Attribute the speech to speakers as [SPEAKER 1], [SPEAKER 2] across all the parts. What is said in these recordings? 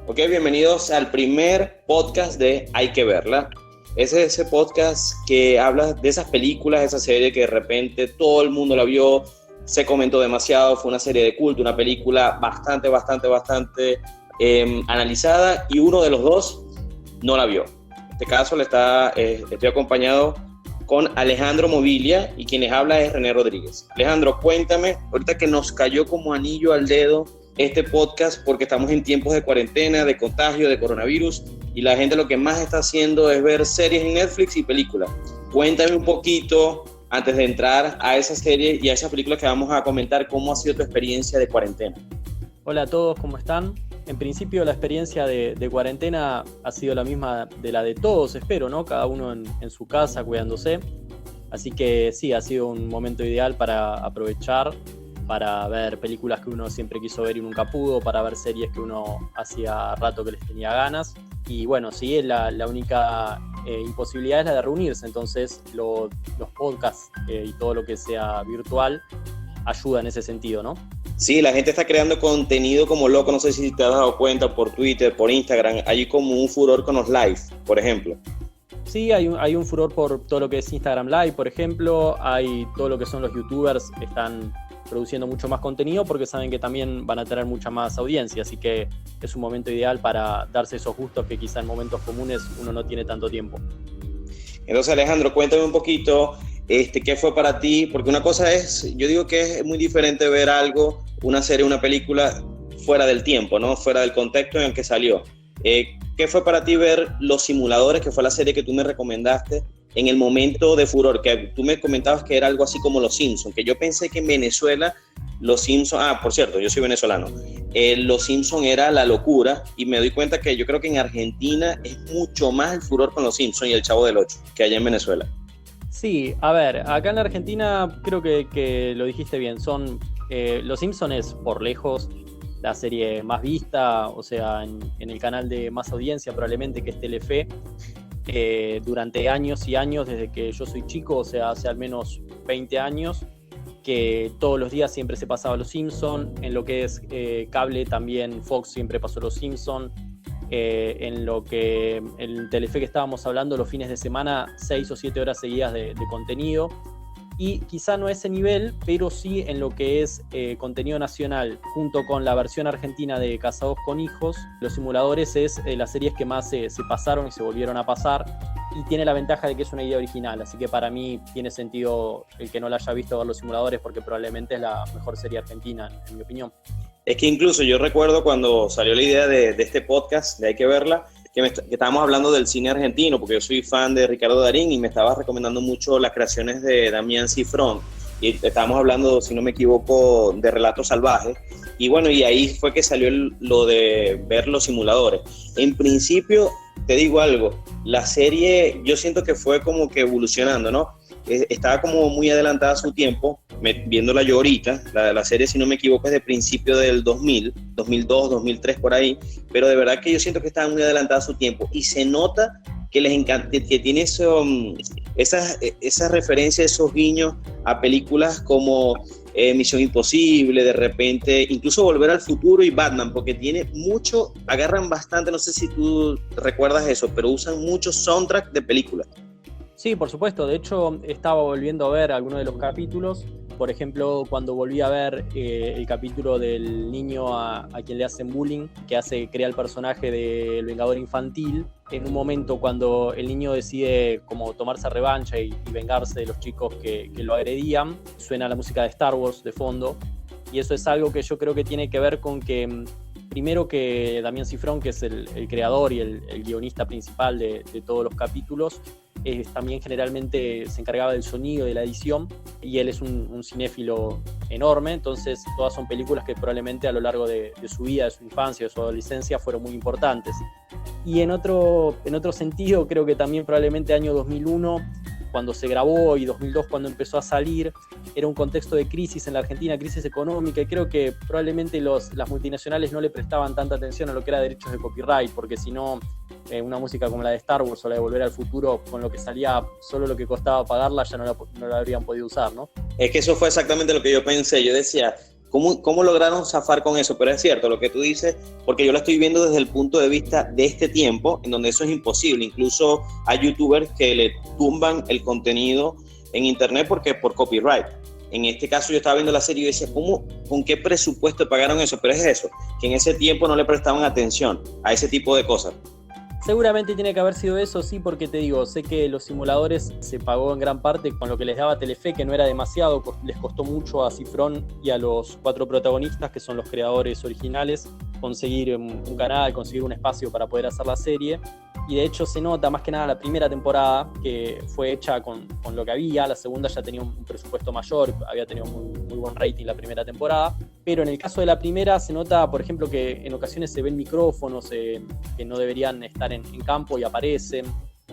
[SPEAKER 1] Ok, bienvenidos al primer podcast de Hay que verla. Ese es ese podcast que habla de esas películas, esa serie que de repente todo el mundo la vio, se comentó demasiado, fue una serie de culto, una película bastante analizada y uno de los dos no la vio. En este caso estoy acompañado con Alejandro Mobilia y quien les habla es René Rodríguez. Alejandro, cuéntame, ahorita que nos cayó como anillo al dedo este podcast porque estamos en tiempos de cuarentena, de contagio, de coronavirus y la gente lo que más está haciendo es ver series en Netflix y películas. Cuéntame un poquito, antes de entrar a esa serie y a esas películas que vamos a comentar, ¿cómo ha sido tu experiencia de cuarentena?
[SPEAKER 2] Hola a todos, ¿cómo están? En principio la experiencia de cuarentena ha sido la misma de la de todos, espero, ¿no? Cada uno en su casa cuidándose. Así que sí, ha sido un momento ideal para aprovechar, para ver películas que uno siempre quiso ver y nunca pudo, para ver series que uno hacía rato que les tenía ganas. Y bueno, sí, la única imposibilidad es la de reunirse, entonces los podcasts y todo lo que sea virtual ayuda en ese sentido, ¿no?
[SPEAKER 1] Sí, la gente está creando contenido como loco, no sé si te has dado cuenta por Twitter, por Instagram, hay como un furor con los live, por ejemplo.
[SPEAKER 2] Sí, hay un furor por todo lo que es Instagram Live, por ejemplo, hay todo lo que son los youtubers, están produciendo mucho más contenido porque saben que también van a tener mucha más audiencia, así que es un momento ideal para darse esos gustos que quizá en momentos comunes uno no tiene tanto tiempo.
[SPEAKER 1] Entonces, Alejandro, cuéntame un poquito qué fue para ti, porque una cosa es, yo digo que es muy diferente ver algo, una serie, una película fuera del tiempo, ¿no? Fuera del contexto en el que salió. ¿Qué fue para ti ver Los Simuladores, que fue la serie que tú me recomendaste en el momento de furor? Que tú me comentabas que era algo así como Los Simpsons, que yo pensé que en Venezuela Los Simpsons, por cierto, yo soy venezolano, Los Simpsons era la locura y me doy cuenta que yo creo que en Argentina es mucho más el furor con Los Simpsons y El Chavo del Ocho que allá en Venezuela.
[SPEAKER 2] Sí, a ver, acá en la Argentina creo que lo dijiste bien, Los Simpsons es por lejos la serie más vista, o sea, en el canal de más audiencia probablemente, que es Telefe, durante años y años, desde que yo soy chico, o sea, hace al menos 20 años, que todos los días siempre se pasaba Los Simpsons. En lo que es cable también Fox siempre pasó Los Simpsons. En lo que en Telefe que estábamos hablando, los fines de semana 6 o 7 horas seguidas de contenido. Y quizá no a ese nivel, pero sí en lo que es contenido nacional, junto con la versión argentina de Casados con Hijos. Los Simuladores es las series que más se pasaron y se volvieron a pasar, y tiene la ventaja de que es una idea original, así que para mí tiene sentido el que no la haya visto ver Los Simuladores, porque probablemente es la mejor serie argentina, en mi opinión.
[SPEAKER 1] Es que incluso yo recuerdo cuando salió la idea de este podcast, de Hay que verla, que estábamos hablando del cine argentino, porque yo soy fan de Ricardo Darín y me estaba recomendando mucho las creaciones de Damián Cifrón, y estábamos hablando, si no me equivoco, de Relatos Salvajes, y bueno, y ahí fue que salió lo de ver Los Simuladores. En principio, te digo algo, la serie yo siento que fue como que evolucionando, ¿no? Estaba como muy adelantada a su tiempo, viéndola yo ahorita, la serie, si no me equivoco, es de principio del 2000, 2002, 2003, por ahí, pero de verdad que yo siento que estaba muy adelantada a su tiempo y se nota que les encanta, que tiene esa referencia, esos guiños a películas como Misión Imposible, de repente, incluso Volver al Futuro y Batman, porque tiene mucho, agarran bastante, no sé si tú recuerdas eso, pero usan mucho soundtrack de películas.
[SPEAKER 2] Sí, por supuesto. De hecho, estaba volviendo a ver algunos de los capítulos. Por ejemplo, cuando volví a ver el capítulo del niño a quien le hacen bullying, que crea el personaje del Vengador Infantil, en un momento cuando el niño decide como tomarse revancha y vengarse de los chicos que lo agredían, suena la música de Star Wars de fondo. Y eso es algo que yo creo que tiene que ver con que, primero, que Damián Cifrón, que es el creador y el guionista principal de todos los capítulos, también generalmente se encargaba del sonido, de la edición, y él es un cinéfilo enorme, entonces todas son películas que probablemente a lo largo de su vida, de su infancia, de su adolescencia fueron muy importantes. Y en otro sentido, creo que también probablemente año 2001, cuando se grabó, y 2002 cuando empezó a salir, era un contexto de crisis en la Argentina, crisis económica, y creo que probablemente las multinacionales no le prestaban tanta atención a lo que era derechos de copyright, porque si no, una música como la de Star Wars o la de Volver al Futuro, con lo que salía, solo lo que costaba pagarla, ya no la habrían podido usar, ¿no?
[SPEAKER 1] Es que eso fue exactamente lo que yo pensé. Yo decía, ¿Cómo lograron zafar con eso? Pero es cierto lo que tú dices, porque yo lo estoy viendo desde el punto de vista de este tiempo, en donde eso es imposible. Incluso hay youtubers que le tumban el contenido en internet porque por copyright. En este caso yo estaba viendo la serie y decía, ¿con qué presupuesto pagaron eso? Pero es eso, que en ese tiempo no le prestaban atención a ese tipo de cosas.
[SPEAKER 2] Seguramente tiene que haber sido eso, sí, porque te digo, sé que los simuladores se pagó en gran parte con lo que les daba Telefe, que no era demasiado, les costó mucho a Cifrón y a los 4 protagonistas, que son los creadores originales, conseguir un canal, conseguir un espacio para poder hacer la serie. Y de hecho se nota más que nada la primera temporada, que fue hecha con lo que había. La segunda ya tenía un presupuesto mayor, había tenido muy buen rating la primera temporada. Pero en el caso de la primera se nota, por ejemplo, que en ocasiones se ven micrófonos que no deberían estar en campo y aparecen.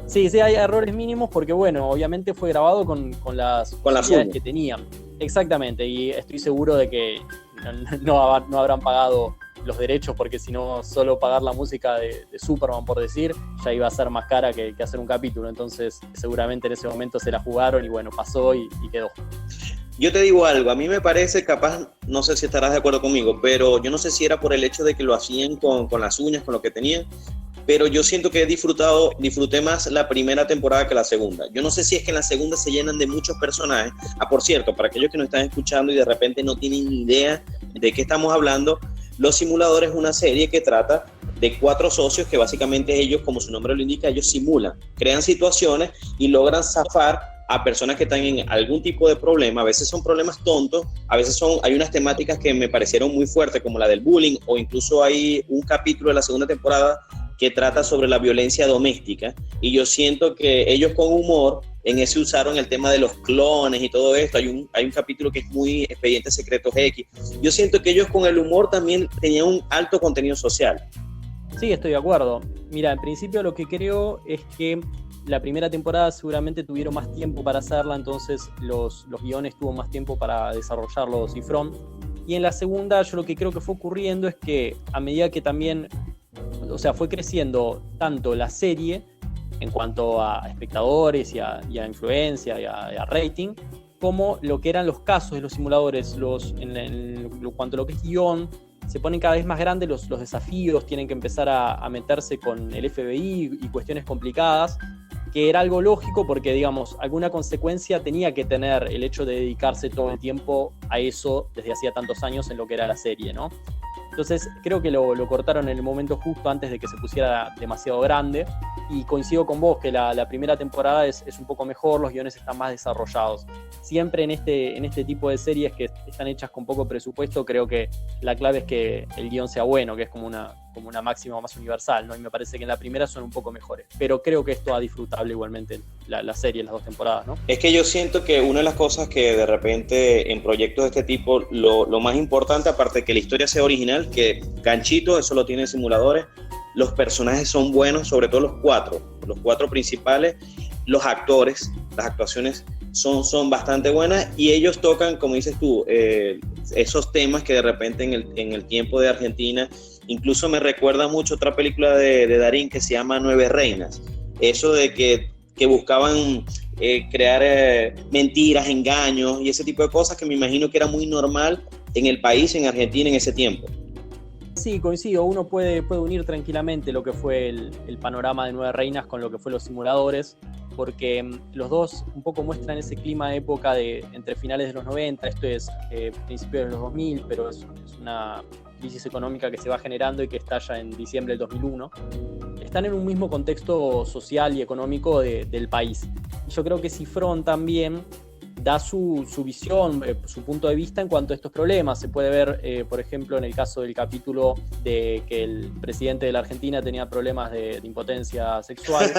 [SPEAKER 2] Sí, hay errores mínimos porque, bueno, obviamente fue grabado con las posibilidades que tenían. Exactamente, y estoy seguro de que no habrán pagado los derechos, porque si no, solo pagar la música de Superman, por decir, ya iba a ser más cara que hacer un capítulo. Entonces seguramente en ese momento se la jugaron y bueno, pasó y quedó.
[SPEAKER 1] Yo te digo algo, a mí me parece, capaz, no sé si estarás de acuerdo conmigo, pero yo no sé si era por el hecho de que lo hacían con las uñas, con lo que tenían, pero yo siento que disfruté más la primera temporada que la segunda. Yo no sé si es que en la segunda se llenan de muchos personajes. Por cierto, para aquellos que nos están escuchando y de repente no tienen ni idea de qué estamos hablando, Los Simuladores es una serie que trata de 4 socios que básicamente ellos, como su nombre lo indica, ellos simulan, crean situaciones y logran zafar a personas que están en algún tipo de problema. A veces son problemas tontos, a veces hay unas temáticas que me parecieron muy fuertes, como la del bullying, o incluso hay un capítulo de la segunda temporada que trata sobre la violencia doméstica, y yo siento que ellos con humor en ese usaron el tema de los clones y todo esto. Hay un capítulo que es muy Expedientes Secretos X. Yo siento que ellos con el humor también tenían un alto contenido social.
[SPEAKER 2] Sí, estoy de acuerdo. Mira, en principio lo que creo es que la primera temporada seguramente tuvieron más tiempo para hacerla, entonces los guiones tuvo más tiempo para desarrollarlo Cifrón. Y en la segunda yo lo que creo que fue ocurriendo es que a medida que también, o sea, fue creciendo tanto la serie en cuanto a espectadores y a influencia y a rating, como lo que eran los casos de los simuladores, en cuanto a lo que es guión, se ponen cada vez más grandes los desafíos, tienen que empezar a meterse con el FBI y cuestiones complicadas, que era algo lógico porque, digamos, alguna consecuencia tenía que tener el hecho de dedicarse todo el tiempo a eso desde hacía tantos años en lo que era la serie, ¿no? Entonces creo que lo cortaron en el momento justo antes de que se pusiera demasiado grande, y coincido con vos que la primera temporada es un poco mejor, los guiones están más desarrollados. Siempre en este tipo de series que están hechas con poco presupuesto, creo que la clave es que el guión sea bueno, que es como una máxima más universal, ¿no? Y me parece que en la primera son un poco mejores, pero creo que es toda disfrutable igualmente la serie, las 2 temporadas, ¿no?
[SPEAKER 1] Es que yo siento que una de las cosas que de repente en proyectos de este tipo, lo más importante, aparte de que la historia sea original, que ganchito, eso lo tienen simuladores, los personajes son buenos, sobre todo los cuatro principales, los actores, las actuaciones son bastante buenas, y ellos tocan, como dices tú, esos temas que de repente en el tiempo de Argentina, incluso me recuerda mucho otra película de Darín que se llama Nueve Reinas, eso de que buscaban crear mentiras, engaños y ese tipo de cosas que me imagino que era muy normal en el país, en Argentina, en ese tiempo.
[SPEAKER 2] Sí, coincido, uno puede unir tranquilamente lo que fue el panorama de Nueve Reinas con lo que fue los simuladores, porque los dos un poco muestran ese clima de época entre finales de los 90, esto es principios de los 2000, pero es una crisis económica que se va generando y que estalla en diciembre del 2001. Están en un mismo contexto social y económico del país. Y yo creo que Cifrón también da su visión, su punto de vista en cuanto a estos problemas. Se puede ver, por ejemplo, en el caso del capítulo de que el presidente de la Argentina tenía problemas de impotencia sexual.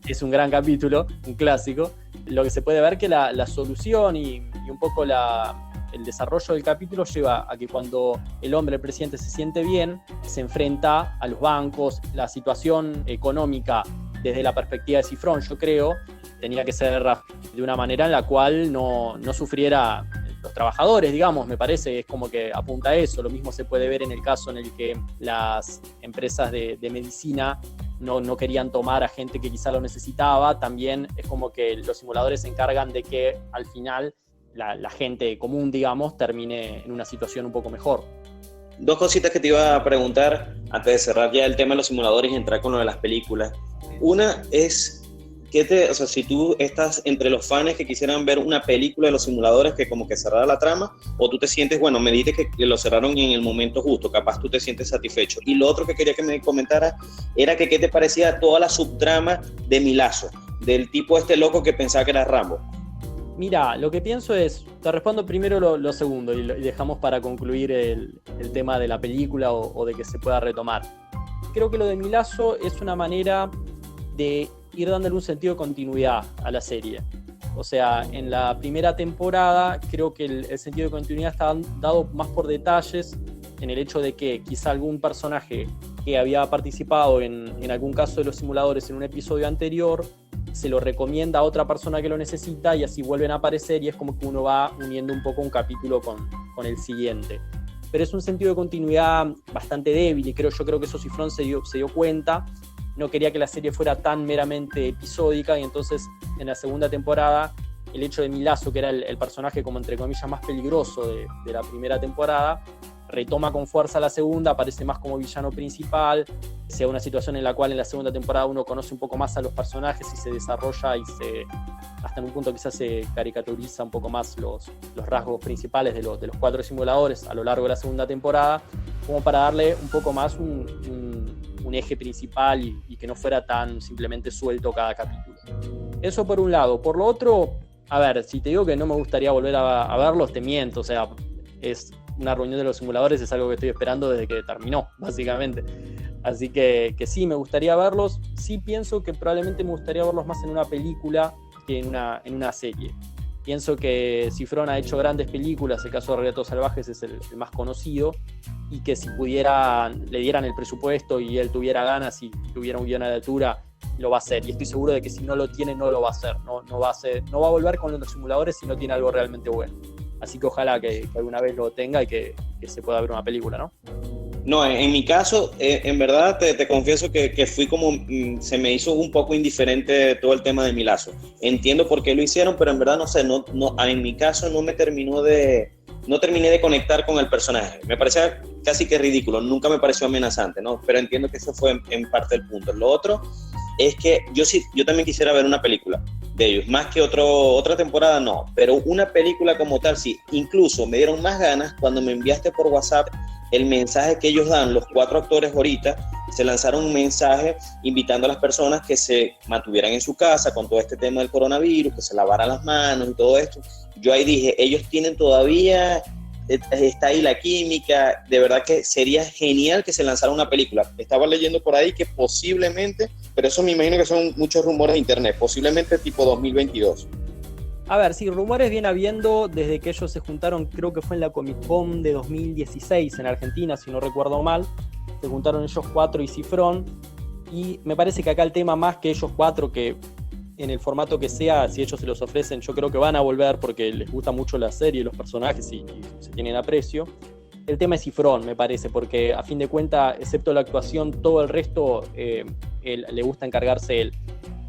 [SPEAKER 2] Es un gran capítulo, un clásico. Lo que se puede ver que la solución y un poco el desarrollo del capítulo lleva a que cuando el presidente se siente bien, se enfrenta a los bancos. La situación económica desde la perspectiva de Cifrón, yo creo, tenía que ser de una manera en la cual no sufriera los trabajadores, digamos, me parece, es como que apunta a eso. Lo mismo se puede ver en el caso en el que las empresas de medicina no querían tomar a gente que quizá lo necesitaba. También es como que los simuladores se encargan de que al final la gente común, digamos, termine en una situación un poco mejor.
[SPEAKER 1] Dos cositas que te iba a preguntar antes de cerrar ya el tema de los simuladores y entrar con lo de las películas. Una es, o sea, si tú estás entre los fans que quisieran ver una película de los simuladores que como que cerrara la trama, o tú te sientes, bueno, me dijiste que lo cerraron en el momento justo, capaz tú te sientes satisfecho. Y lo otro que quería que me comentara era que qué te parecía toda la subtrama de Milazzo, del tipo este loco que pensaba que era Rambo.
[SPEAKER 2] Mira, lo que pienso es, te respondo primero lo segundo y dejamos para concluir el tema de la película o de que se pueda retomar. Creo que lo de Milazzo es una manera de ir dándole un sentido de continuidad a la serie. O sea, en la primera temporada creo que el sentido de continuidad está dado más por detalles, en el hecho de que quizá algún personaje que había participado en algún caso de los simuladores en un episodio anterior se lo recomienda a otra persona que lo necesita y así vuelven a aparecer y es como que uno va uniendo un poco un capítulo con el siguiente. Pero es un sentido de continuidad bastante débil y yo creo que eso Cifrón se dio cuenta. No quería que la serie fuera tan meramente episódica y entonces en la segunda temporada el hecho de Milazzo, que era el personaje como entre comillas más peligroso de la primera temporada, retoma con fuerza la segunda, aparece más como villano principal, sea una situación en la cual en la segunda temporada uno conoce un poco más a los personajes y se desarrolla y hasta en un punto quizás se caricaturiza un poco más los rasgos principales de los 4 simuladores a lo largo de la segunda temporada, como para darle un poco más un eje principal y que no fuera tan simplemente suelto cada capítulo. Eso por un lado. Por lo otro, a ver, si te digo que no me gustaría volver a verlos, te miento. O sea, es una reunión de los simuladores, es algo que estoy esperando desde que terminó, básicamente. Así que sí, me gustaría verlos. Sí pienso que probablemente me gustaría verlos más en una película que en una serie. Pienso que Cifrón ha hecho grandes películas, el caso de Relatos Salvajes es el más conocido, y que si le dieran el presupuesto y él tuviera ganas y tuviera un guion a la altura, lo va a hacer. Y estoy seguro de que si no lo tiene, no lo va a hacer. No va a volver con los simuladores si no tiene algo realmente bueno. Así que ojalá que alguna vez lo tenga y que se pueda ver una película, ¿no?
[SPEAKER 1] No, en mi caso, en verdad te confieso que fui como, se me hizo un poco indiferente todo el tema de Milazzo. Entiendo por qué lo hicieron, pero en verdad no sé, en mi caso no terminé de conectar con el personaje. Me parecía casi que ridículo, nunca me pareció amenazante, ¿no? Pero entiendo que eso fue en parte el punto. Lo otro es que yo también quisiera ver una película de ellos, más que otra temporada no, pero una película como tal sí. Incluso me dieron más ganas cuando me enviaste por WhatsApp el mensaje que ellos dan, los 4 actores ahorita, se lanzaron un mensaje invitando a las personas que se mantuvieran en su casa con todo este tema del coronavirus, que se lavaran las manos y todo esto. Yo ahí dije, ellos tienen todavía, está ahí la química, de verdad que sería genial que se lanzara una película. Estaba leyendo por ahí que posiblemente, pero eso me imagino que son muchos rumores de internet, posiblemente tipo 2022.
[SPEAKER 2] A ver, sí, rumores viene habiendo desde que ellos se juntaron, creo que fue en la Comic Con de 2016 en Argentina, si no recuerdo mal. Se juntaron ellos 4 y Cifrón. Y me parece que acá el tema más que ellos 4, que en el formato que sea, si ellos se los ofrecen, yo creo que van a volver porque les gusta mucho la serie, los personajes y se tienen aprecio. El tema es Cifrón, me parece, porque a fin de cuentas, excepto la actuación, todo el resto le gusta encargarse él.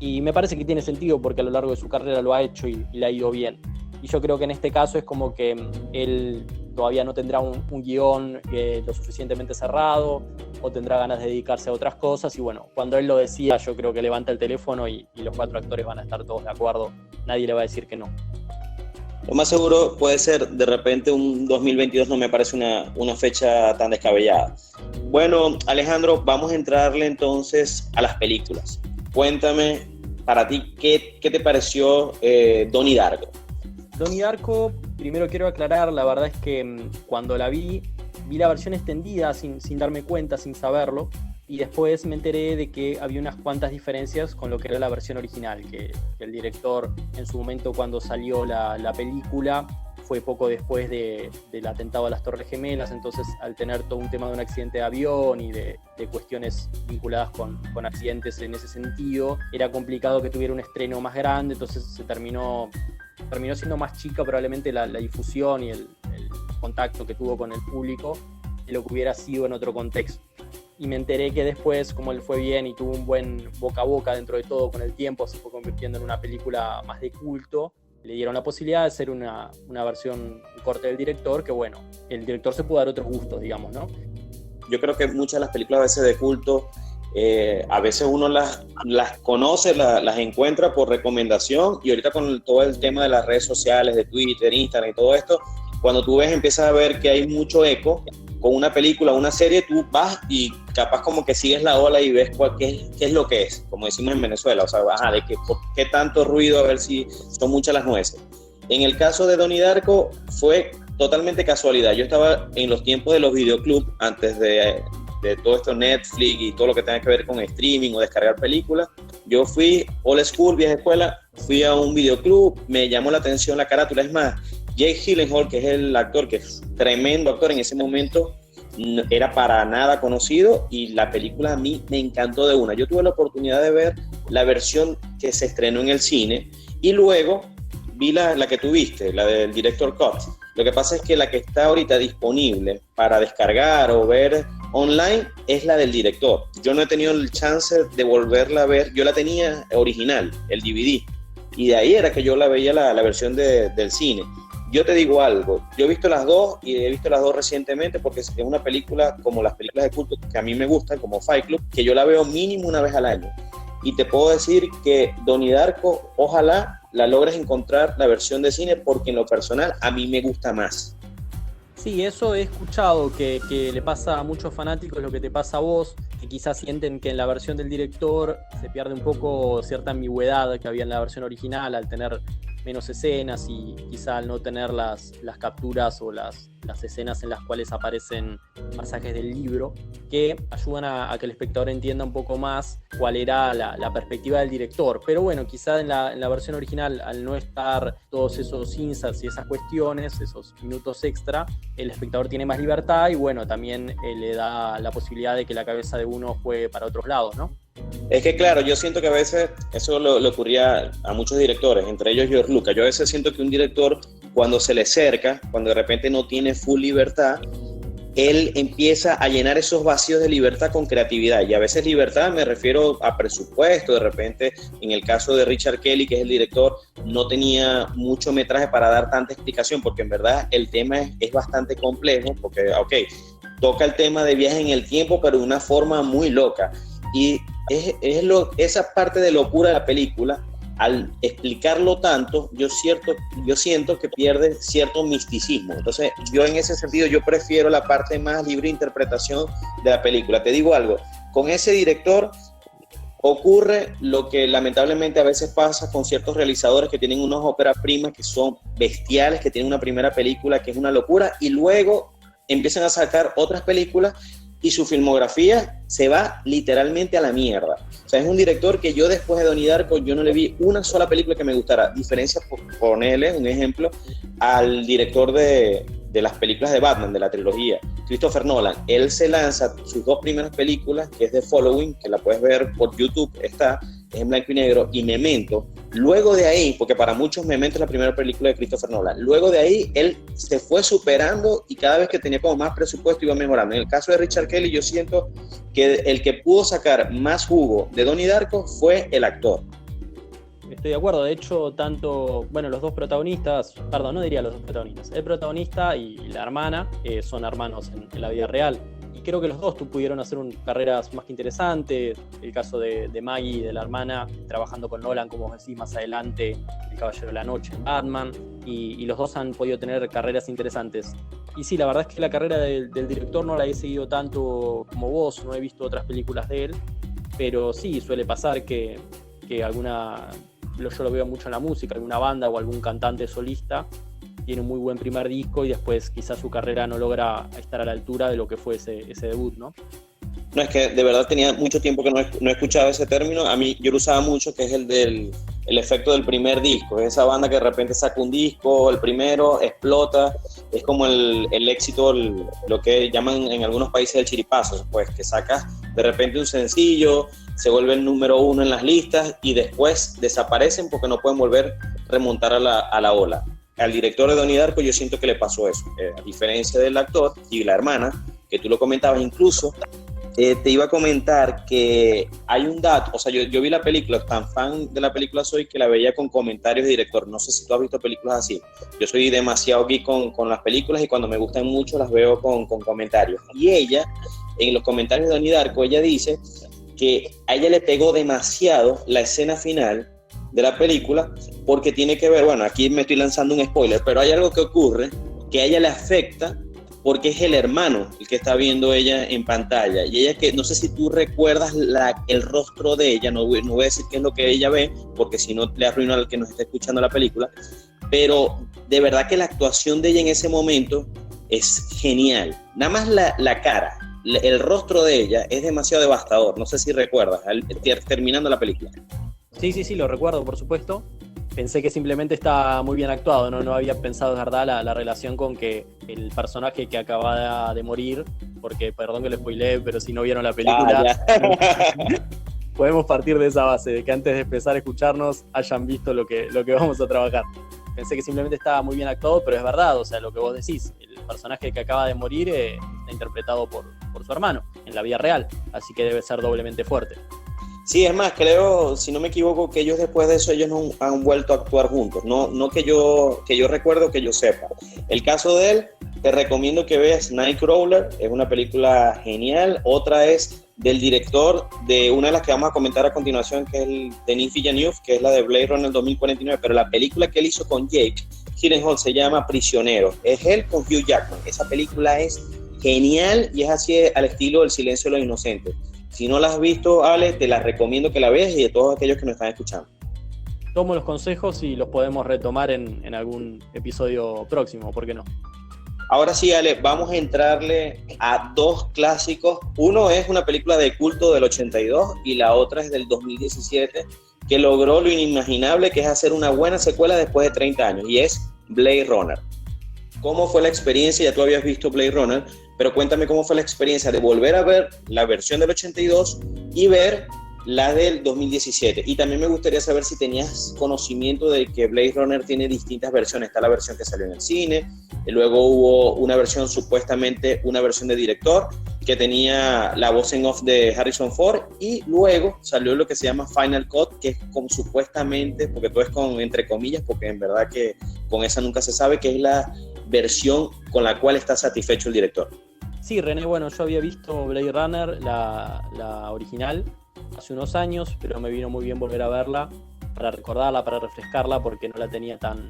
[SPEAKER 2] Y me parece que tiene sentido porque a lo largo de su carrera lo ha hecho y le ha ido bien. Y yo creo que en este caso es como que él todavía no tendrá un guión lo suficientemente cerrado o tendrá ganas de dedicarse a otras cosas. Y bueno, cuando él lo decida, yo creo que levanta el teléfono y los 4 actores van a estar todos de acuerdo. Nadie le va a decir que no.
[SPEAKER 1] Lo más seguro puede ser de repente un 2022, no me parece una fecha tan descabellada. Bueno, Alejandro, vamos a entrarle entonces a las películas. Cuéntame, para ti, ¿qué te pareció Donnie Darko?
[SPEAKER 2] Donnie Darko, primero quiero aclarar, la verdad es que cuando la vi la versión extendida sin darme cuenta, sin saberlo, y después me enteré de que había unas cuantas diferencias con lo que era la versión original, que el director en su momento cuando salió la película fue poco después del atentado a las Torres Gemelas, entonces al tener todo un tema de un accidente de avión y de cuestiones vinculadas con accidentes en ese sentido, era complicado que tuviera un estreno más grande, entonces se terminó siendo más chica probablemente la difusión y el contacto que tuvo con el público de lo que hubiera sido en otro contexto. Y me enteré que después, como él fue bien y tuvo un buen boca a boca dentro de todo con el tiempo, se fue convirtiendo en una película más de culto, le dieron la posibilidad de hacer una versión, un corte del director, que bueno, el director se pudo dar otros gustos, digamos, ¿no?
[SPEAKER 1] Yo creo que muchas de las películas a veces de culto, a veces uno las conoce, las encuentra por recomendación, y ahorita con todo el tema de las redes sociales, de Twitter, Instagram y todo esto, cuando tú ves, empiezas a ver que hay mucho eco con una película, una serie, tú vas y capaz como que sigues la ola y ves qué es lo que es, como decimos en Venezuela, o sea, de por qué tanto ruido, a ver si son muchas las nueces. En el caso de Donnie Darko fue totalmente casualidad. Yo estaba en los tiempos de los videoclubs, antes de todo esto Netflix y todo lo que tenga que ver con streaming o descargar películas. Yo fui old school, vieja escuela, fui a un videoclub, me llamó la atención la carátula. Es más, Jake Gyllenhaal, que es el actor, que es tremendo actor en ese momento, no era para nada conocido, y la película a mí me encantó de una. Yo tuve la oportunidad de ver la versión que se estrenó en el cine, y luego vi la que tuviste, la del Director Cut. Lo que pasa es que la que está ahorita disponible para descargar o ver online es la del director. Yo no he tenido el chance de volverla a ver. Yo la tenía original, el DVD, y de ahí era que yo la veía la versión del cine. Yo te digo algo, yo he visto las dos, y he visto las dos recientemente, porque es una película como las películas de culto que a mí me gustan, como Fight Club, que yo la veo mínimo una vez al año. Y te puedo decir que Donnie Darko, ojalá la logres encontrar la versión de cine, porque en lo personal a mí me gusta más.
[SPEAKER 2] Sí, eso he escuchado que le pasa a muchos fanáticos, lo que te pasa a vos, que quizás sienten que en la versión del director se pierde un poco cierta ambigüedad que había en la versión original, al tener menos escenas y quizá al no tener las capturas o las escenas en las cuales aparecen pasajes del libro, que ayudan a que el espectador entienda un poco más cuál era la perspectiva del director. Pero bueno, quizá en la versión original, al no estar todos esos inserts y esas cuestiones, esos minutos extra, el espectador tiene más libertad, y bueno, también le da la posibilidad de que la cabeza de uno juegue para otros lados, ¿no?
[SPEAKER 1] Es que claro, yo siento que a veces eso le ocurría a muchos directores, entre ellos George Lucas. Yo a veces siento que un director, cuando se le cerca, cuando de repente no tiene full libertad, él empieza a llenar esos vacíos de libertad con creatividad. Y a veces libertad me refiero a presupuesto. De repente, en el caso de Richard Kelly, que es el director, no tenía mucho metraje para dar tanta explicación, porque en verdad el tema es bastante complejo, porque, toca el tema de viaje en el tiempo, pero de una forma muy loca. Y esa parte de locura de la película, al explicarlo tanto, yo siento que pierde cierto misticismo. Entonces, yo en ese sentido, yo prefiero la parte más libre de interpretación de la película. Te digo algo, con ese director ocurre lo que lamentablemente a veces pasa con ciertos realizadores que tienen unas óperas primas que son bestiales, que tienen una primera película que es una locura, y luego empiezan a sacar otras películas y su filmografía se va literalmente a la mierda. O sea, es un director que yo, después de Donnie Darko, yo no le vi una sola película que me gustara. Diferencia, por ponerle un ejemplo, al director de las películas de Batman, de la trilogía, Christopher Nolan. Él se lanza sus dos primeras películas, que es The Following, que la puedes ver por YouTube, es en blanco y negro, y Memento. Luego de ahí, porque para muchos Memento es la primera película de Christopher Nolan, luego de ahí él se fue superando, y cada vez que tenía como más presupuesto iba mejorando. En el caso de Richard Kelly, yo siento que el que pudo sacar más jugo de Donnie Darko fue el actor.
[SPEAKER 2] Estoy de acuerdo, de hecho, los dos protagonistas, perdón, no diría los dos protagonistas, el protagonista y la hermana son hermanos en la vida real. Y creo que los dos pudieron hacer carreras más que interesantes. El caso de Maggie, de la hermana, trabajando con Nolan, como decís, más adelante, El Caballero de la Noche, en Batman, y los dos han podido tener carreras interesantes. Y sí, la verdad es que la carrera del director no la he seguido tanto como vos, no he visto otras películas de él, pero sí, suele pasar que yo lo veo mucho en la música, alguna banda o algún cantante solista tiene un muy buen primer disco y después quizás su carrera no logra estar a la altura de lo que fue ese debut, ¿no?
[SPEAKER 1] No, es que de verdad tenía mucho tiempo que no escuchaba ese término. A mí yo lo usaba mucho, que es el efecto del primer disco. Es esa banda que de repente saca un disco, el primero, explota. Es como el éxito, lo que llaman en algunos países el chiripazo, pues, que sacas de repente un sencillo, se vuelve el número 1 en las listas y después desaparecen porque no pueden volver a remontar a la ola. Al director de Donnie Darko yo siento que le pasó eso, a diferencia del actor y la hermana, que tú lo comentabas. Incluso te iba a comentar que hay un dato, o sea, yo vi la película, tan fan de la película soy que la veía con comentarios de director. No sé si tú has visto películas así. Yo soy demasiado geek con las películas y cuando me gustan mucho las veo con comentarios. Y ella, en los comentarios de Donnie Darko, ella dice que a ella le pegó demasiado la escena final de la película porque tiene que ver, bueno, aquí me estoy lanzando un spoiler, pero hay algo que ocurre que a ella le afecta porque es el hermano el que está viendo ella en pantalla, y ella, que no sé si tú recuerdas el rostro de ella, no voy a decir qué es lo que ella ve, porque si no le arruino al que nos está escuchando la película, pero de verdad que la actuación de ella en ese momento es genial, nada más la cara, el rostro de ella es demasiado devastador, no sé si recuerdas, terminando la película.
[SPEAKER 2] Sí, lo recuerdo, por supuesto. Pensé que simplemente estaba muy bien actuado, no había pensado, es verdad, la relación con que el personaje que acaba de morir, porque perdón que lo spoileé, pero si no vieron la película, podemos partir de esa base, de que antes de empezar a escucharnos hayan visto lo que vamos a trabajar. Pensé que simplemente estaba muy bien actuado, pero es verdad, o sea, lo que vos decís, el personaje que acaba de morir está interpretado por su hermano, en la vida real, así que debe ser doblemente fuerte.
[SPEAKER 1] Sí, es más, creo, si no me equivoco, que ellos después de eso ellos no han vuelto a actuar juntos, no que yo recuerdo, que yo sepa. El caso de él, te recomiendo que veas Nightcrawler, es una película genial. Otra es del director de una de las que vamos a comentar a continuación, que es el Denis Villeneuve, que es la de Blade Runner 2049, pero la película que él hizo con Jake Gyllenhaal se llama Prisionero, es él con Hugh Jackman. Esa película es genial y es así al estilo El silencio de los inocentes. Si no la has visto, Ale, te la recomiendo que la veas, y de todos aquellos que nos están escuchando.
[SPEAKER 2] Tomo los consejos y los podemos retomar en algún episodio próximo, ¿por qué no?
[SPEAKER 1] Ahora sí, Ale, vamos a entrarle a dos clásicos. Uno es una película de culto del 82 y la otra es del 2017, que logró lo inimaginable, que es hacer una buena secuela después de 30 años, y es Blade Runner. ¿Cómo fue la experiencia? Ya tú habías visto Blade Runner, pero cuéntame cómo fue la experiencia de volver a ver la versión del 82 y ver la del 2017. Y también me gustaría saber si tenías conocimiento de que Blade Runner tiene distintas versiones. Está la versión que salió en el cine, y luego hubo una versión, supuestamente una versión de director, que tenía la voz en off de Harrison Ford, y luego salió lo que se llama Final Cut, que es con, supuestamente, porque todo es con entre comillas, porque en verdad que con esa nunca se sabe, que es la versión con la cual está satisfecho el director.
[SPEAKER 2] Sí, René, bueno, yo había visto Blade Runner, la original, hace unos años, pero me vino muy bien volver a verla, para recordarla, para refrescarla, porque no la tenía tan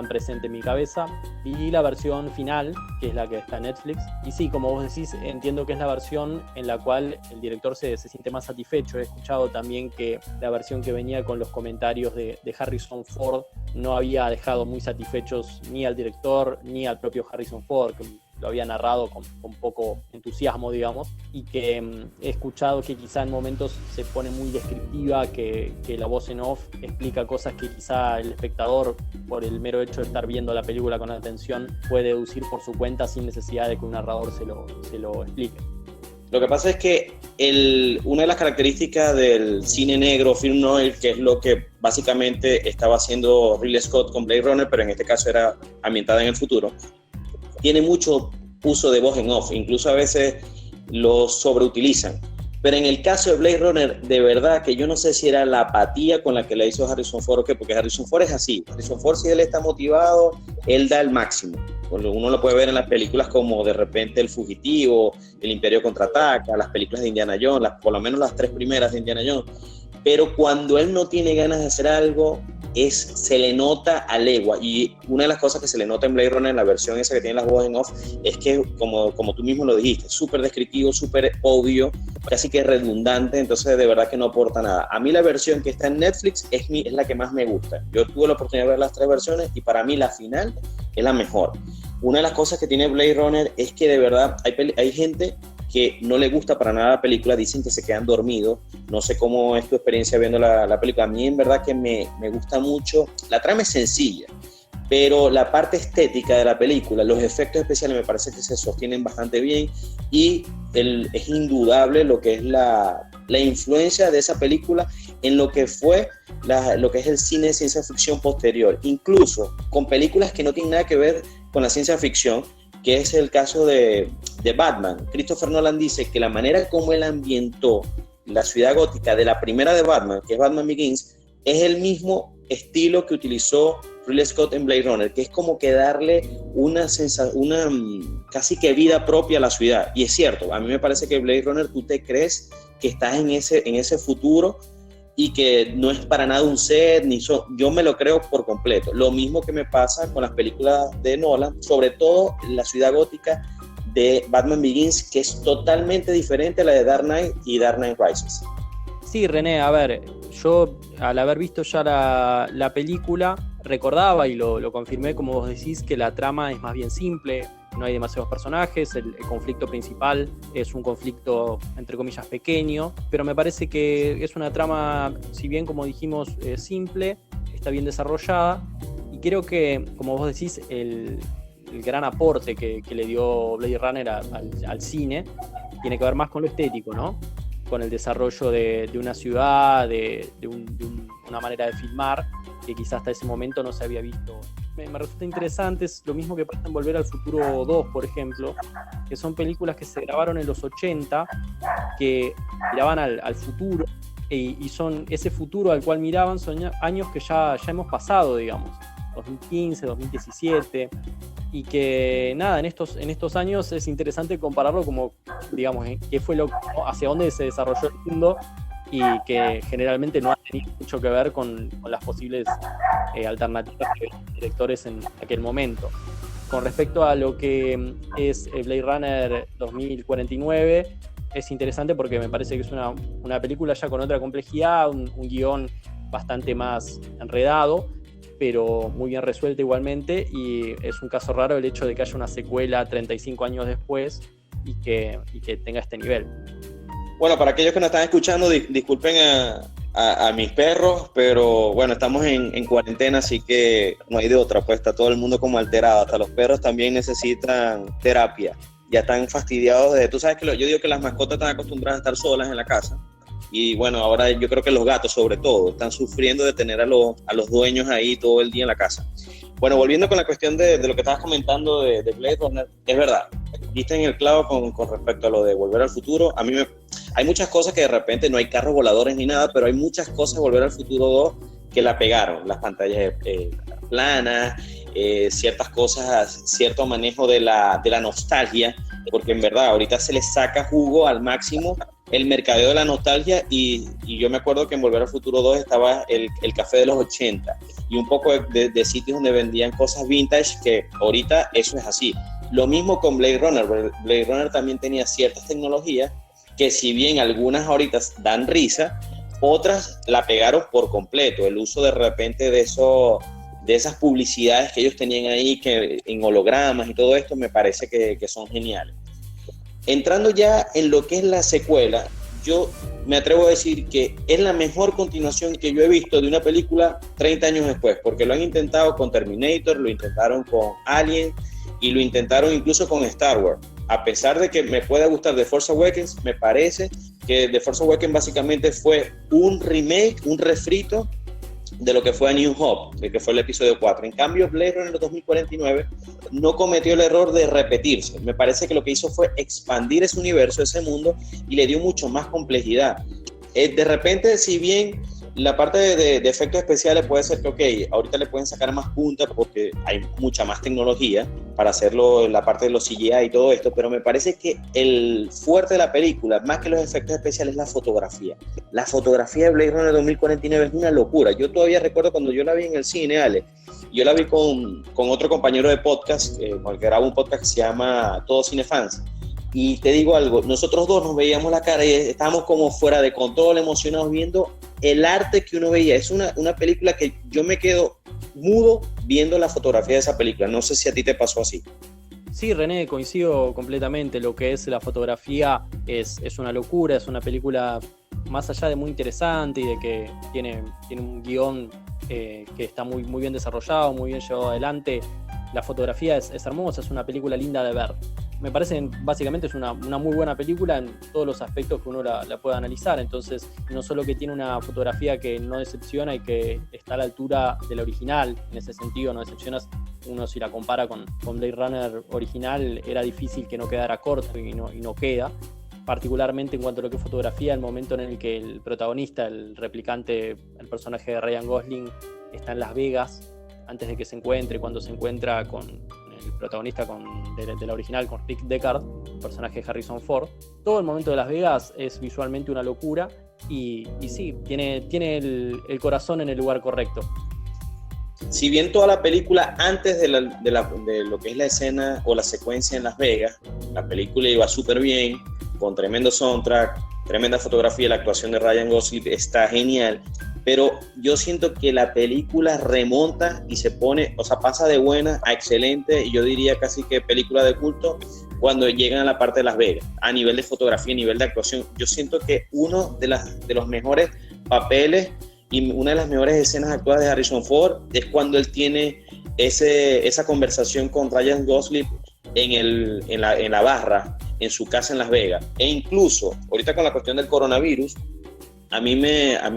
[SPEAKER 2] presente en mi cabeza. Y la versión final, que es la que está en Netflix, y sí, como vos decís, entiendo que es la versión en la cual el director se siente más satisfecho. He escuchado también que la versión que venía con los comentarios de Harrison Ford no había dejado muy satisfechos ni al director ni al propio Harrison Ford, que lo había narrado con poco entusiasmo, digamos, y que he escuchado que quizá en momentos se pone muy descriptiva, que la voz en off explica cosas que quizá el espectador, por el mero hecho de estar viendo la película con atención, puede deducir por su cuenta sin necesidad de que un narrador se lo explique.
[SPEAKER 1] Lo que pasa es que una de las características del cine negro, film noir, que es lo que básicamente estaba haciendo Ridley Scott con Blade Runner, pero en este caso era ambientada en el futuro, tiene mucho uso de voz en off, incluso a veces lo sobreutilizan. Pero en el caso de Blade Runner, de verdad que yo no sé si era la apatía con la que le hizo Harrison Ford o qué, porque Harrison Ford es así. Harrison Ford, si él está motivado, él da el máximo. Uno lo puede ver en las películas como de repente El Fugitivo, El Imperio Contraataca, las películas de Indiana Jones, por lo menos las 3 primeras de Indiana Jones. Pero cuando él no tiene ganas de hacer algo, se le nota a legua. Y una de las cosas que se le nota en Blade Runner, en la versión esa que tiene las voces en off, es que, como tú mismo lo dijiste, súper descriptivo, súper obvio, casi que redundante, entonces de verdad que no aporta nada. A mí la versión que está en Netflix es la que más me gusta. Yo tuve la oportunidad de ver las 3 versiones y para mí la final es la mejor. Una de las cosas que tiene Blade Runner es que de verdad hay gente que no le gusta para nada la película, dicen que se quedan dormidos. No sé cómo es tu experiencia viendo la película. A mí en verdad que me gusta mucho. La trama es sencilla, pero la parte estética de la película, los efectos especiales me parece que se sostienen bastante bien, y es indudable lo que es la influencia de esa película en lo que fue lo que es el cine de ciencia ficción posterior, incluso con películas que no tienen nada que ver con la ciencia ficción, que es el caso de Batman. Christopher Nolan dice que la manera como él ambientó la ciudad gótica de la primera de Batman, que es Batman Begins, es el mismo estilo que utilizó Ridley Scott en Blade Runner, que es como que darle una casi que vida propia a la ciudad. Y es cierto, a mí me parece que Blade Runner tú te crees que estás en ese futuro y que no es para nada un set, yo me lo creo por completo. Lo mismo que me pasa con las películas de Nolan, sobre todo la ciudad gótica de Batman Begins, que es totalmente diferente a la de Dark Knight y Dark Knight Rises.
[SPEAKER 2] Sí, René, a ver, yo al haber visto ya la película, recordaba y lo confirmé, como vos decís, que la trama es más bien simple, no hay demasiados personajes, el conflicto principal es un conflicto, entre comillas, pequeño, pero me parece que es una trama, si bien, como dijimos, simple, está bien desarrollada, y creo que, como vos decís, el gran aporte que le dio Blade Runner al cine tiene que ver más con lo estético, ¿no? Con el desarrollo de una ciudad, de una manera de filmar que quizás hasta ese momento no se había visto. Me resulta interesante, es lo mismo que pasa en Volver al Futuro 2, por ejemplo, que son películas que se grabaron en los 80, que miraban al futuro, y son ese futuro al cual miraban son años que ya hemos pasado, digamos, 2015, 2017, y que nada, en estos años es interesante compararlo como, digamos, qué fue hacia dónde se desarrolló el mundo, y que generalmente no ha tenido mucho que ver con las posibles alternativas de directores en aquel momento. Con respecto a lo que es Blade Runner 2049, es interesante porque me parece que es una película ya con otra complejidad, un guión bastante más enredado, pero muy bien resuelta igualmente, y es un caso raro el hecho de que haya una secuela 35 años después y que tenga este nivel.
[SPEAKER 1] Bueno, para aquellos que nos están escuchando, disculpen a mis perros, pero bueno, estamos en cuarentena, así que no hay de otra, pues está todo el mundo como alterado, hasta los perros también necesitan terapia, ya están fastidiados tú sabes que yo digo que las mascotas están acostumbradas a estar solas en la casa, y bueno, ahora yo creo que los gatos sobre todo están sufriendo de tener a los dueños ahí todo el día en la casa. Bueno, volviendo con la cuestión de lo que estabas comentando de Blade Runner, es verdad, diste en el clavo con respecto a lo de Volver al Futuro. Hay muchas cosas que de repente no hay carros voladores ni nada, pero hay muchas cosas de Volver al Futuro 2 que la pegaron. Las pantallas planas, ciertas cosas, cierto manejo de la nostalgia, porque en verdad ahorita se le saca jugo al máximo el mercadeo de la nostalgia, y yo me acuerdo que en Volver al Futuro 2 estaba el café de los 80 y un poco de sitios donde vendían cosas vintage, que ahorita eso es así. Lo mismo con Blade Runner. Blade Runner también tenía ciertas tecnologías que, si bien algunas ahorita dan risa, otras la pegaron por completo. El uso de repente de esas publicidades que ellos tenían ahí, que en hologramas y todo esto, me parece que son geniales. Entrando ya en lo que es la secuela, yo me atrevo a decir que es la mejor continuación que yo he visto de una película 30 años después, porque lo han intentado con Terminator, lo intentaron con Alien y lo intentaron incluso con Star Wars. A pesar de que me pueda gustar The Force Awakens, me parece que The Force Awakens básicamente fue un remake, un refrito de lo que fue A New Hope, de que fue el episodio 4. En cambio, Blade Runner 2049 no cometió el error de repetirse. Me parece que lo que hizo fue expandir ese universo, ese mundo, y le dio mucho más complejidad. De repente, si bien la parte de efectos especiales puede ser que, ok, ahorita le pueden sacar más punta porque hay mucha más tecnología para hacerlo, la parte de los CGI y todo esto, pero me parece que el fuerte de la película, más que los efectos especiales, es la fotografía. La fotografía de Blade Runner 2049 es una locura. Yo todavía recuerdo cuando yo la vi en el cine, Ale, yo la vi con otro compañero de podcast, con el que grabo un podcast que se llama Todos Cinefans. Y te digo algo, nosotros dos nos veíamos la cara y estábamos como fuera de control, emocionados viendo el arte que uno veía. Es una película que yo me quedo mudo viendo la fotografía de esa película. No sé si a ti te pasó así.
[SPEAKER 2] Sí, René, coincido completamente. Lo que es la fotografía es una locura, es una película más allá de muy interesante y de que tiene un guión que está muy, muy bien desarrollado, muy bien llevado adelante. La fotografía es hermosa, es una película linda de ver. me parece básicamente es una muy buena película en todos los aspectos que uno la pueda analizar. Entonces, no solo que tiene una fotografía que no decepciona y que está a la altura de la original, en ese sentido no decepciona. Uno, si la compara con Blade Runner original, era difícil que no quedara corto y no queda. Particularmente en cuanto a lo que es fotografía, el momento en el que el protagonista, el replicante, el personaje de Ryan Gosling, está en Las Vegas antes de que se encuentre, cuando se encuentra con el protagonista de la original, con Rick Deckard, el personaje de Harrison Ford. Todo el momento de Las Vegas es visualmente una locura y sí, tiene el corazón en el lugar correcto.
[SPEAKER 1] Si bien toda la película, antes de lo que es la escena o la secuencia en Las Vegas, la película iba súper bien, con tremendo soundtrack, tremenda fotografía, la actuación de Ryan Gosling está genial, pero yo siento que la película remonta y se pone, o sea, pasa de buena a excelente, y yo diría casi que película de culto, cuando llegan a la parte de Las Vegas, a nivel de fotografía, a nivel de actuación. Yo siento que uno de los mejores papeles y una de las mejores escenas actuadas de Harrison Ford es cuando él tiene esa conversación con Ryan Gosling en la barra, en su casa en Las Vegas. E incluso, ahorita con la cuestión del coronavirus, a mí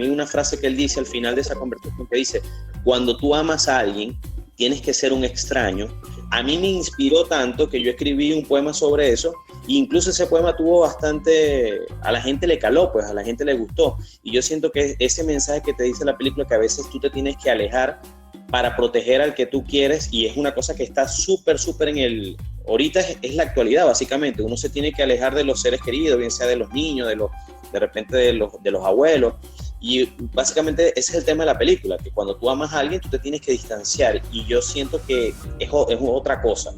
[SPEAKER 1] una frase que él dice al final de esa conversación, que dice: cuando tú amas a alguien, tienes que ser un extraño. A mí me inspiró tanto que yo escribí un poema sobre eso, e incluso ese poema tuvo bastante, a la gente le caló, pues a la gente le gustó, y yo siento que ese mensaje que te dice la película, que a veces tú te tienes que alejar para proteger al que tú quieres, y es una cosa que está súper ahorita es la actualidad básicamente. Uno se tiene que alejar de los seres queridos, bien sea de los niños, de repente de los abuelos, y básicamente ese es el tema de la película, que cuando tú amas a alguien tú te tienes que distanciar, y yo siento que es otra cosa.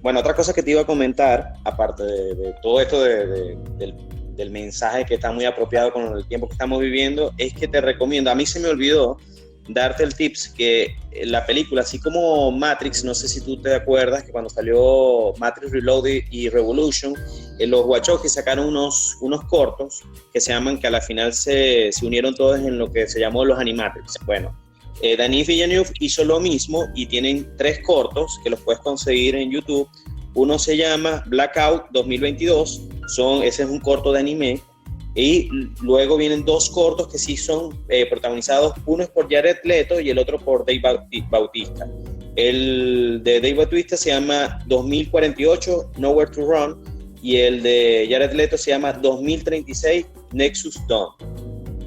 [SPEAKER 1] Bueno, otra cosa que te iba a comentar, aparte de todo esto del mensaje que está muy apropiado con el tiempo que estamos viviendo, es que te recomiendo, a mí se me olvidó darte el tips, que la película, así como Matrix, no sé si tú te acuerdas que cuando salió Matrix Reloaded y Revolution, los Wachowski sacaron unos cortos que se llaman, que a la final se unieron todos en lo que se llamó los Animatrix. Bueno, Denis Villeneuve hizo lo mismo y tienen 3 cortos que los puedes conseguir en YouTube. Uno se llama Blackout 2022, ese es un corto de anime. Y luego vienen 2 cortos que sí son protagonizados, uno es por Jared Leto y el otro por Dave Bautista. El de Dave Bautista se llama 2048, Nowhere to Run, y el de Jared Leto se llama 2036, Nexus Dawn.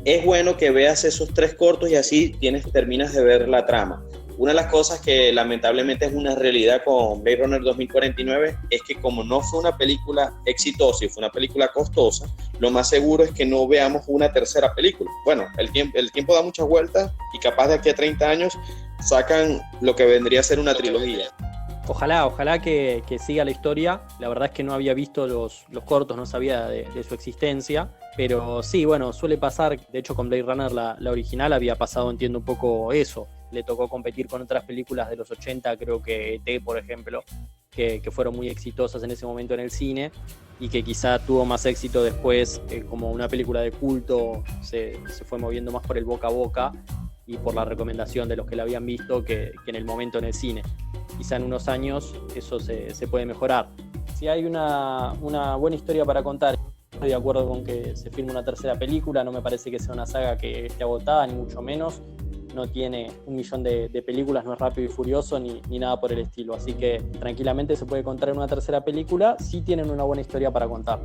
[SPEAKER 1] Es bueno que veas esos 3 cortos y así terminas de ver la trama. Una de las cosas que lamentablemente es una realidad con Blade Runner 2049 es que, como no fue una película exitosa y fue una película costosa, lo más seguro es que no veamos una tercera película. Bueno, el tiempo da muchas vueltas y capaz de aquí a 30 años sacan lo que vendría a ser una trilogía.
[SPEAKER 2] Ojalá que siga la historia. La verdad es que no había visto los cortos, no sabía de su existencia, pero sí, bueno, suele pasar. De hecho, con Blade Runner, la original, había pasado, entiendo, un poco eso. Le tocó competir con otras películas de los 80, creo que E.T., por ejemplo, que fueron muy exitosas en ese momento en el cine, y que quizá tuvo más éxito después, como una película de culto, se fue moviendo más por el boca a boca y por la recomendación de los que la habían visto que en el momento en el cine. Quizá en unos años eso se puede mejorar. Si hay una buena historia para contar, estoy de acuerdo con que se filme una tercera película. No me parece que sea una saga que esté agotada, ni mucho menos. No tiene 1 millón de películas, no es Rápido y Furioso ni nada por el estilo, así que tranquilamente se puede contar en una tercera película si tienen una buena historia para contar.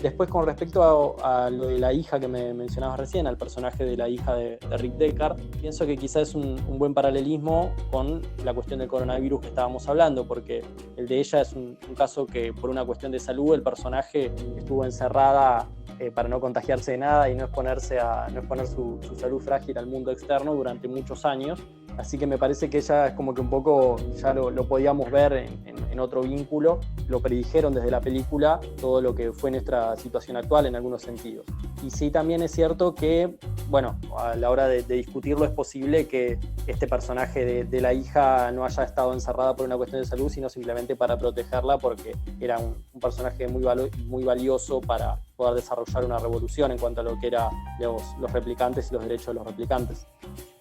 [SPEAKER 2] Después, con respecto a lo de la hija que me mencionabas recién, al personaje de la hija de Rick Deckard, pienso que quizás es un buen paralelismo con la cuestión del coronavirus que estábamos hablando, porque el de ella es un caso que, por una cuestión de salud, el personaje estuvo encerrada para no contagiarse de nada y no exponer su salud frágil al mundo externo durante muchos años. Así que me parece que ella es como que un poco ya lo podíamos ver en otro vínculo, lo predijeron desde la película, todo lo que fue nuestra situación actual en algunos sentidos. Y sí, también es cierto que, bueno, a la hora de discutirlo, es posible que este personaje de la hija no haya estado encerrada por una cuestión de salud, sino simplemente para protegerla, porque era un personaje muy valioso para poder desarrollar una revolución en cuanto a lo que eran los replicantes y los derechos de los replicantes.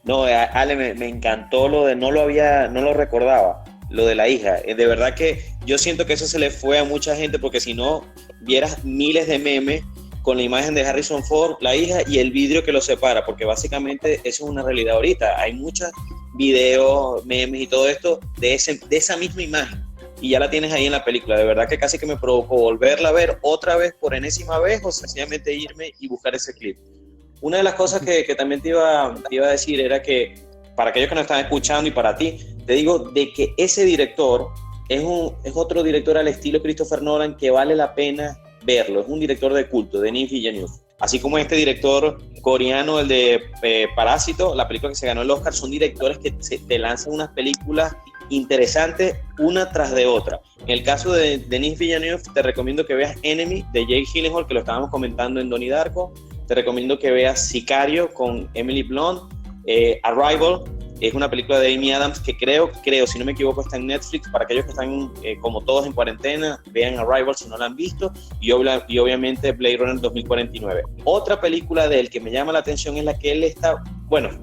[SPEAKER 1] No, Ale, me encantó lo de, no lo recordaba, lo de la hija. De verdad que yo siento que eso se le fue a mucha gente, porque si no, vieras miles de memes con la imagen de Harrison Ford, la hija, y el vidrio que lo separa, porque básicamente eso es una realidad ahorita. Hay muchos videos, memes y todo esto de esa misma imagen, y ya la tienes ahí en la película. De verdad que casi que me provocó volverla a ver otra vez por enésima vez, o sencillamente irme y buscar ese clip. Una de las cosas que también te iba a decir era que, para aquellos que nos están escuchando y para ti, te digo de que ese director es otro director al estilo Christopher Nolan que vale la pena verlo. Es un director de culto, Denis Villeneuve. Así como este director coreano, el de Parásito, la película que se ganó el Oscar, son directores que te lanzan unas películas interesantes una tras de otra. En el caso de Denis Villeneuve, te recomiendo que veas Enemy de Jake Gyllenhaal, que lo estábamos comentando en Donnie Darko. Te recomiendo que veas Sicario con Emily Blunt. Arrival es una película de Amy Adams que creo, si no me equivoco, está en Netflix. Para aquellos que están como todos en cuarentena, vean Arrival si no la han visto, y obviamente Blade Runner 2049. Otra película de él que me llama la atención es la que él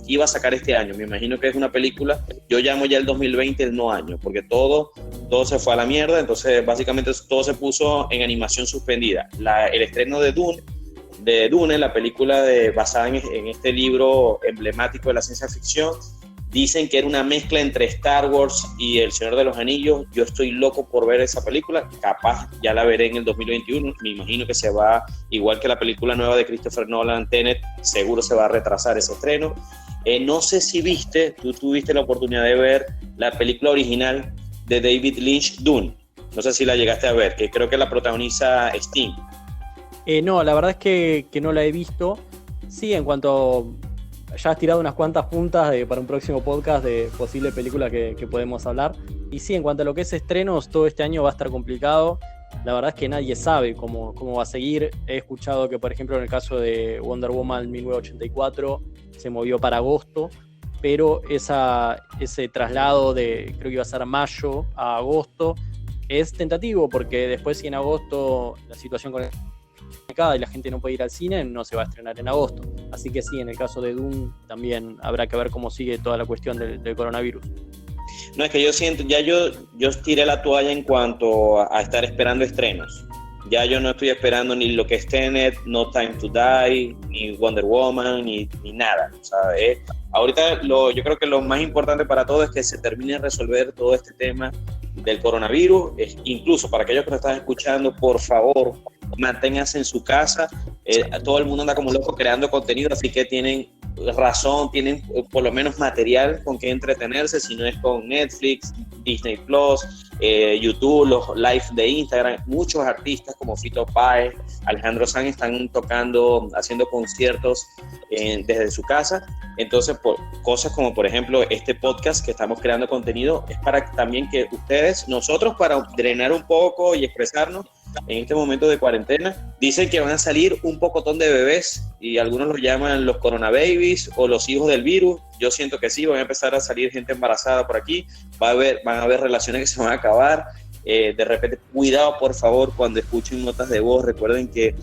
[SPEAKER 1] iba a sacar este año. Me imagino que es una película, yo llamo ya el 2020 el no año, porque todo se fue a la mierda. Entonces básicamente todo se puso en animación suspendida. El estreno de Dune, la película basada en este libro emblemático de la ciencia ficción. Dicen que era una mezcla entre Star Wars y El Señor de los Anillos. Yo estoy loco por ver esa película. Capaz ya la veré en el 2021. Me imagino que se va, igual que la película nueva de Christopher Nolan, Tenet, seguro se va a retrasar ese estreno. No sé si tú tuviste la oportunidad de ver la película original de David Lynch, Dune. No sé si la llegaste a ver, que creo que la protagoniza Sting.
[SPEAKER 2] No, la verdad es que no la he visto. Sí, en cuanto ya has tirado unas cuantas puntas para un próximo podcast de posible película que podemos hablar. Y sí, en cuanto a lo que es estrenos, todo este año va a estar complicado. La verdad es que nadie sabe cómo va a seguir. He escuchado que, por ejemplo, en el caso de Wonder Woman 1984 se movió para agosto, pero ese traslado creo que iba a ser mayo a agosto, es tentativo, porque después, si en agosto la situación con y la gente no puede ir al cine, no se va a estrenar en agosto. Así que sí, en el caso de Dune también habrá que ver cómo sigue toda la cuestión del coronavirus.
[SPEAKER 1] No, es que yo siento, ya yo tiré la toalla en cuanto a estar esperando estrenos. Ya yo no estoy esperando ni lo que es Tenet, No Time to Die, ni Wonder Woman, ni nada. O sea, ahorita yo creo que lo más importante para todo es que se termine de resolver todo este tema del coronavirus. Incluso para aquellos que nos están escuchando, por favor, manténganse en su casa. Todo el mundo anda como loco creando contenido, así que tienen razón, tienen por lo menos material con que entretenerse, si no es con Netflix, Disney Plus, YouTube, los live de Instagram. Muchos artistas como Fito Páez, Alejandro Sanz están haciendo conciertos desde su casa. Entonces, cosas como por ejemplo este podcast que estamos creando contenido, es para también que nosotros, para drenar un poco y expresarnos en este momento de cuarentena. Dicen que van a salir un pocotón de bebés, y algunos los llaman los coronababies o los hijos del virus. Yo siento que sí, van a empezar a salir gente embarazada por aquí, van a haber relaciones que se van a acabar. De repente, cuidado por favor cuando escuchen notas de voz. Recuerden que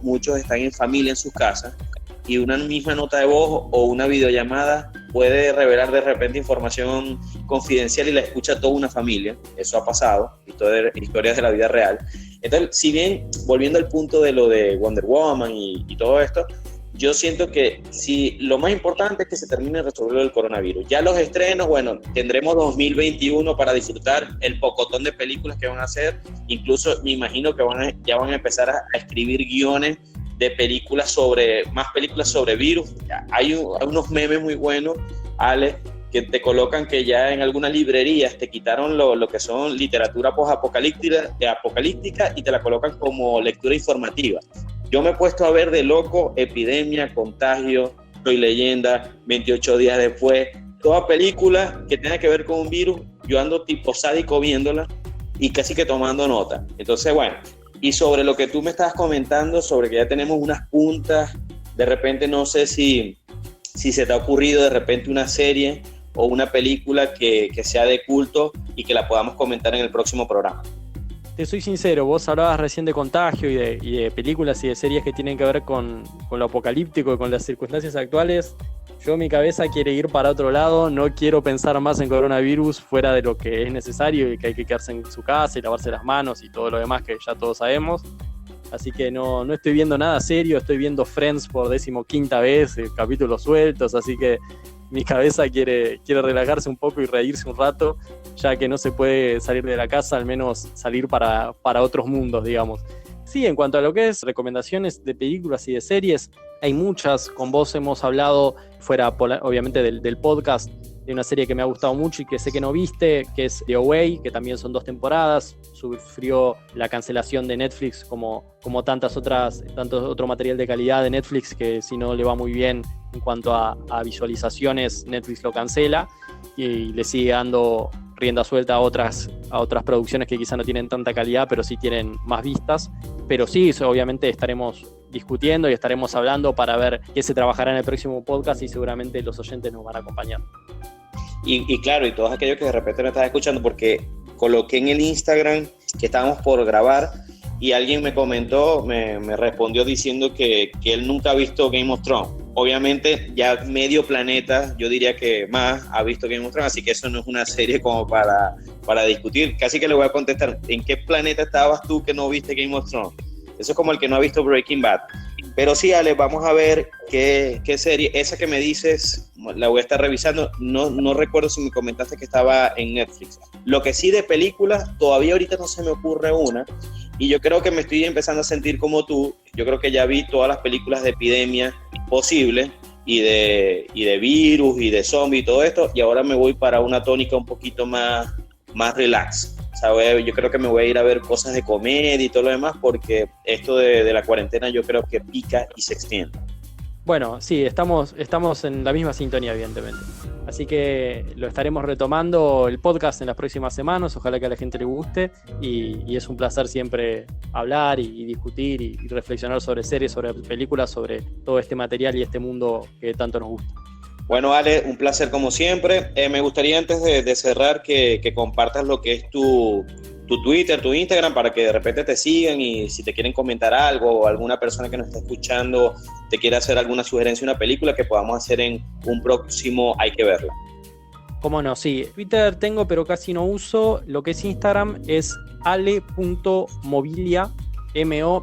[SPEAKER 1] muchos están en familia en sus casas, y una misma nota de voz o una videollamada puede revelar de repente información confidencial y la escucha toda una familia. Eso ha pasado, historias de la vida real. Entonces, si bien, volviendo al punto de lo de Wonder Woman y todo esto, yo siento que lo más importante es que se termine de resolver el coronavirus. Ya los estrenos, bueno, tendremos 2021 para disfrutar el pocotón de películas que van a hacer. Incluso me imagino que ya van a empezar a escribir guiones de más películas sobre virus. Hay unos memes muy buenos, Ale, que te colocan que ya en algunas librerías te quitaron lo que son literatura apocalíptica y te la colocan como lectura informativa. Yo me he puesto a ver de loco Epidemia, Contagio, Soy Leyenda, 28 días después, toda película que tenga que ver con un virus. Yo ando tipo sádico viéndola y casi que tomando nota. Entonces, bueno, y sobre lo que tú me estabas comentando, sobre que ya tenemos unas puntas, de repente no sé si se te ha ocurrido de repente una serie o una película que sea de culto y que la podamos comentar en el próximo programa.
[SPEAKER 2] Te soy sincero, vos hablabas recién de Contagio y de películas y de series que tienen que ver con lo apocalíptico y con las circunstancias actuales. Yo, mi cabeza quiere ir para otro lado, no quiero pensar más en coronavirus fuera de lo que es necesario y que hay que quedarse en su casa y lavarse las manos y todo lo demás que ya todos sabemos. Así que no estoy viendo nada serio, estoy viendo Friends por 15ª vez, capítulos sueltos, así que mi cabeza quiere relajarse un poco y reírse un rato, ya que no se puede salir de la casa, al menos salir para otros mundos, digamos. Sí, en cuanto a lo que es recomendaciones de películas y de series, hay muchas. Con vos hemos hablado, fuera obviamente del podcast, de una serie que me ha gustado mucho y que sé que no viste, que es The Away, que también son 2 temporadas, sufrió la cancelación de Netflix como tanto otro material de calidad de Netflix, que si no le va muy bien en cuanto a visualizaciones, Netflix lo cancela y le sigue dando rienda suelta a otras producciones que quizá no tienen tanta calidad, pero sí tienen más vistas. Pero sí, obviamente estaremos discutiendo y estaremos hablando para ver qué se trabajará en el próximo podcast y seguramente los oyentes nos van a acompañar.
[SPEAKER 1] Y claro, y todos aquellos que de repente me están escuchando, porque coloqué en el Instagram que estábamos por grabar y alguien me comentó, me respondió diciendo que él nunca ha visto Game of Thrones. Obviamente ya medio planeta, yo diría que más, ha visto Game of Thrones, así que eso no es una serie como para discutir. Casi que le voy a contestar, ¿en qué planeta estabas tú que no viste Game of Thrones? Eso es como el que no ha visto Breaking Bad. Pero sí, Ale, vamos a ver qué serie. Esa que me dices, la voy a estar revisando. No recuerdo si me comentaste que estaba en Netflix. Lo que sí de películas, todavía ahorita no se me ocurre una. Y yo creo que me estoy empezando a sentir como tú. Yo creo que ya vi todas las películas de epidemia posibles y de virus y de zombie y todo esto. Y ahora me voy para una tónica un poquito más relax. ¿Sabes? Yo creo que me voy a ir a ver cosas de comedia y todo lo demás, porque esto de la cuarentena yo creo que pica y se extiende.
[SPEAKER 2] Bueno, sí, estamos en la misma sintonía, evidentemente. Así que lo estaremos retomando el podcast en las próximas semanas, ojalá que a la gente le guste, y es un placer siempre hablar y discutir y reflexionar sobre series, sobre películas, sobre todo este material y este mundo que tanto nos gusta.
[SPEAKER 1] Bueno, Ale, un placer como siempre. Me gustaría antes de cerrar que compartas lo que es tu Twitter, tu Instagram, para que de repente te sigan y si te quieren comentar algo o alguna persona que nos está escuchando te quiere hacer alguna sugerencia de una película que podamos hacer en un próximo Hay que Verla.
[SPEAKER 2] Cómo no, sí. Twitter tengo, pero casi no uso. Lo que es Instagram es ale.mobilia, MOBILIA.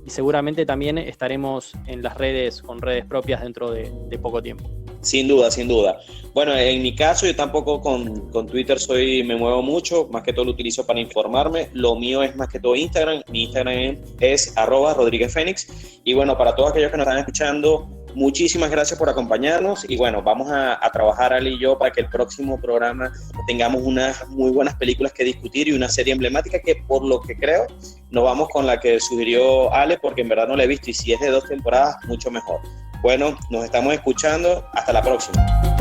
[SPEAKER 2] Y seguramente también estaremos en las redes, con redes propias dentro de poco tiempo.
[SPEAKER 1] Sin duda, sin duda. Bueno, en mi caso yo tampoco con Twitter me muevo mucho, más que todo lo utilizo para informarme. Lo mío es más que todo Instagram. Mi Instagram es @RodríguezFénix. Y bueno, para todos aquellos que nos están escuchando, muchísimas gracias por acompañarnos y bueno, vamos a trabajar Ale y yo para que el próximo programa tengamos unas muy buenas películas que discutir y una serie emblemática que por lo que creo nos vamos con la que sugirió Ale, porque en verdad no la he visto y si es de 2 temporadas, mucho mejor. Bueno, nos estamos escuchando, hasta la próxima.